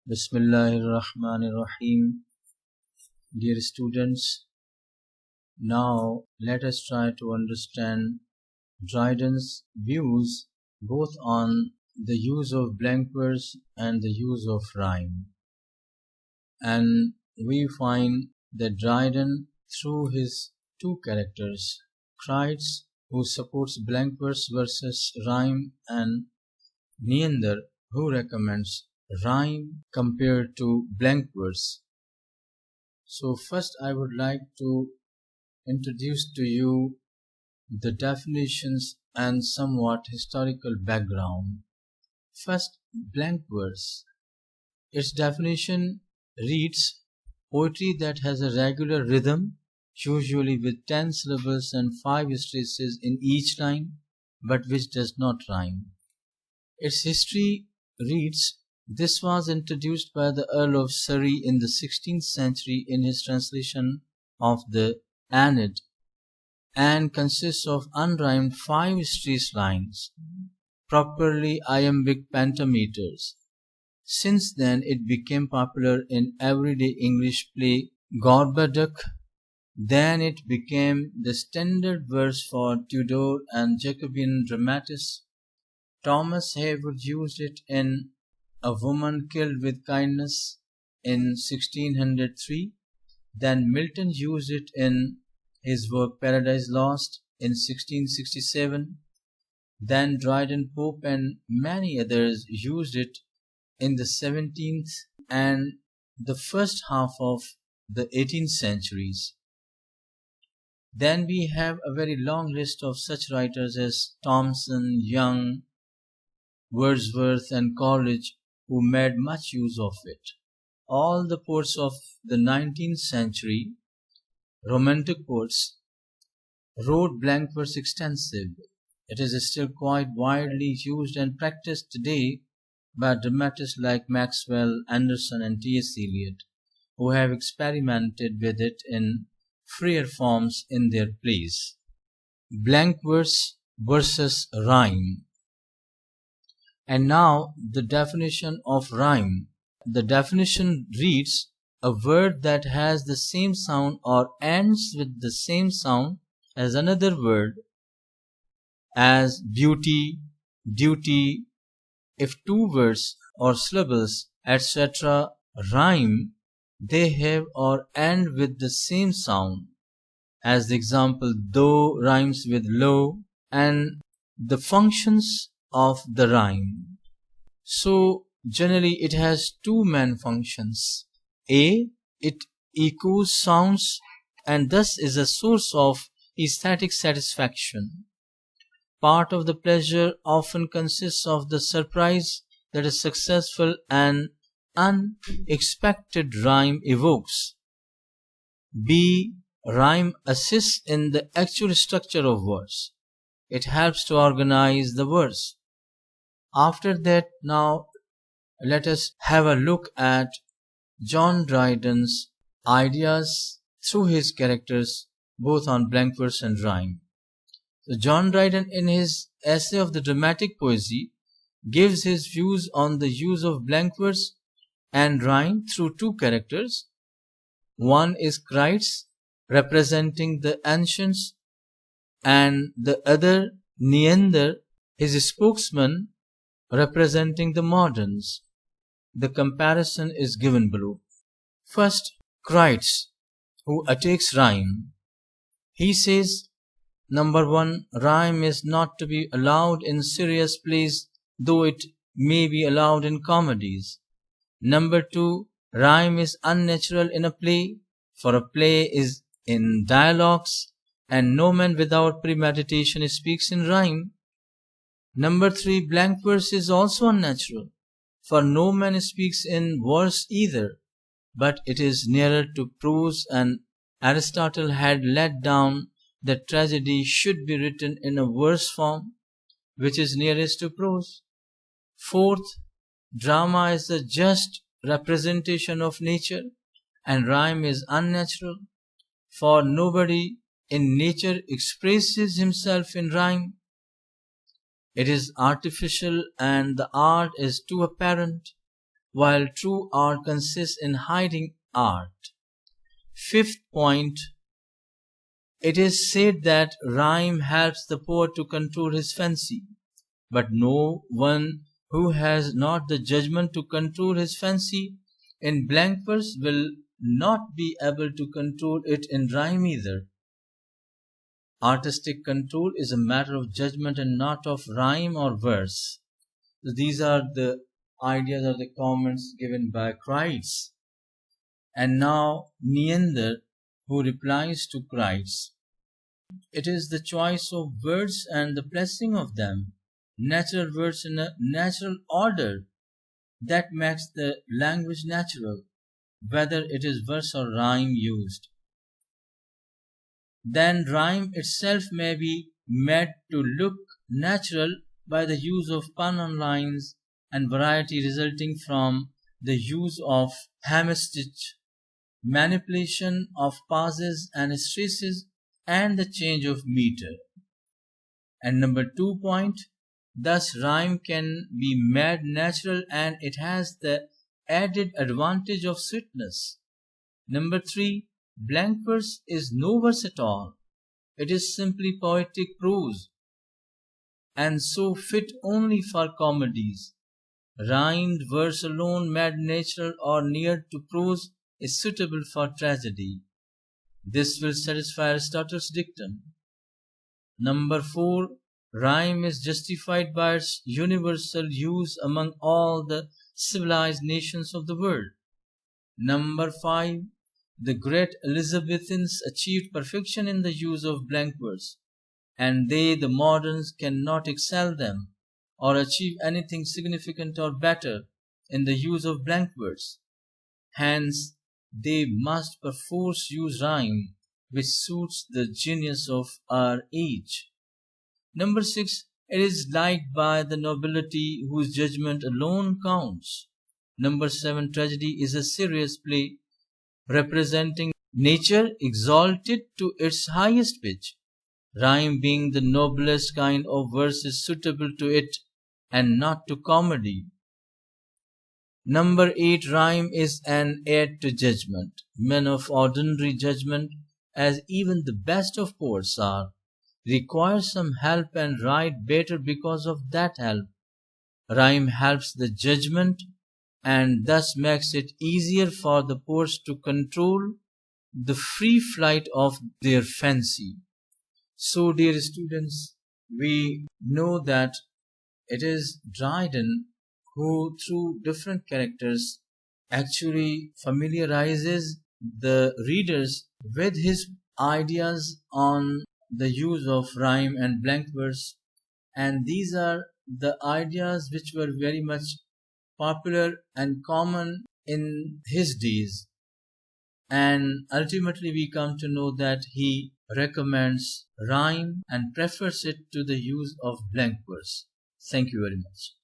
Bismillahirrahmanirrahim. Dear students, now let us try to understand Dryden's views both on the use of blank verse and the use of rhyme. And we find that Dryden, through his two characters, Crites, who supports blank verse versus rhyme, and Neander, who recommends rhyme compared to blank verse. So first I would like to introduce to you the definitions and somewhat historical background. First, blank verse. Its definition reads, poetry that has a regular rhythm, usually with 10 syllables and 5 stresses in each line, but which does not rhyme. Its history reads, this was introduced by the Earl of Surrey in the 16th century in his translation of the Aeneid, and consists of unrhymed 5 stress lines, properly iambic pentameters. Since then it became popular in everyday English play Gorboduc. Then it became the standard verse for Tudor and Jacobean dramatists. Thomas Heywood used it in A Woman Killed with Kindness in 1603. Then Milton used it in his work Paradise Lost in 1667. Then Dryden, Pope, and many others used it in the 17th and the first half of the 18th centuries. Then we have a very long list of such writers as Thomson, Young, Wordsworth, and Coleridge, who made much use of it. All the poets of the 19th century, Romantic poets, wrote blank verse extensively. It is still quite widely used and practiced today by dramatists like Maxwell, Anderson, and T.S. Eliot, who have experimented with it in freer forms in their plays. Blank verse versus rhyme. And now the definition of rhyme. The definition reads, a word that has the same sound or ends with the same sound as another word, as beauty, duty. If two words or syllables, etc. rhyme, they have or end with the same sound, as the example though rhymes with low, and the functions of the rhyme. So generally it has two main functions. A, it echoes sounds and thus is a source of aesthetic satisfaction. Part of the pleasure often consists of the surprise that a successful and unexpected rhyme evokes. B, rhyme assists in the actual structure of words. It helps to organize the words. After that, now let us have a look at John Dryden's ideas through his characters both on blank verse and rhyme. So John Dryden, in his essay of the dramatic poesy, gives his views on the use of blank verse and rhyme through two characters. One is Crites, representing the ancients, and the other Neander, his spokesman, representing the moderns. The comparison is given below. First, Crites, who attacks rhyme. He says, number 1, rhyme is not to be allowed in serious plays, though it may be allowed in comedies. Number 2, rhyme is unnatural in a play, for a play is in dialogues, and no man without premeditation speaks in rhyme. Number 3, blank verse is also unnatural, for no man speaks in verse either, but it is nearer to prose, and Aristotle had laid down that tragedy should be written in a verse form, which is nearest to prose. Fourth, drama is the just representation of nature, and rhyme is unnatural, for nobody in nature expresses himself in rhyme. It is artificial and the art is too apparent. while true art consists in hiding art. Fifth point, it is said that rhyme helps the poet to control his fancy, but no one who has not the judgment to control his fancy in blank verse will not be able to control it in rhyme either. Artistic control is a matter of judgment and not of rhyme or verse. So these are the ideas or the comments given by Kreitz. And now Neander, who replies to Kreitz. It is the choice of words and the placing of them, natural words in a natural order, that makes the language natural, whether it is verse or rhyme used. Then rhyme itself may be made to look natural by the use of pun on lines and variety resulting from the use of hemistich, manipulation of pauses and stresses, and the change of meter. And number 2 point, thus rhyme can be made natural and it has the added advantage of sweetness. Number 3, blank verse is no verse at all. It is simply poetic prose, and so fit only for comedies. Rhymed verse alone made natural or near to prose is suitable for tragedy. This will satisfy Aristotle's dictum. Number 4, rhyme is justified by its universal use among all the civilized nations of the world. Number 5, the great Elizabethans achieved perfection in the use of blank verse, and they, the moderns, cannot excel them or achieve anything significant or better in the use of blank verse. Hence, they must perforce use rhyme, which suits the genius of our age. Number 6, it is liked by the nobility whose judgment alone counts. Number 7, tragedy is a serious play representing nature exalted to its highest pitch. Rhyme being the noblest kind of verse is suitable to it and not to comedy. Number 8, rhyme is an aid to judgment. Men of ordinary judgment, as even the best of poets are, require some help and write better because of that help. Rhyme helps the judgment and thus makes it easier for the poets to control the free flight of their fancy. So, dear students, we know that it is Dryden who, through different characters, actually familiarizes the readers with his ideas on the use of rhyme and blank verse, and these are the ideas which were very much popular and common in his days. And ultimately we come to know that he recommends rhyme and prefers it to the use of blank verse. Thank you very much.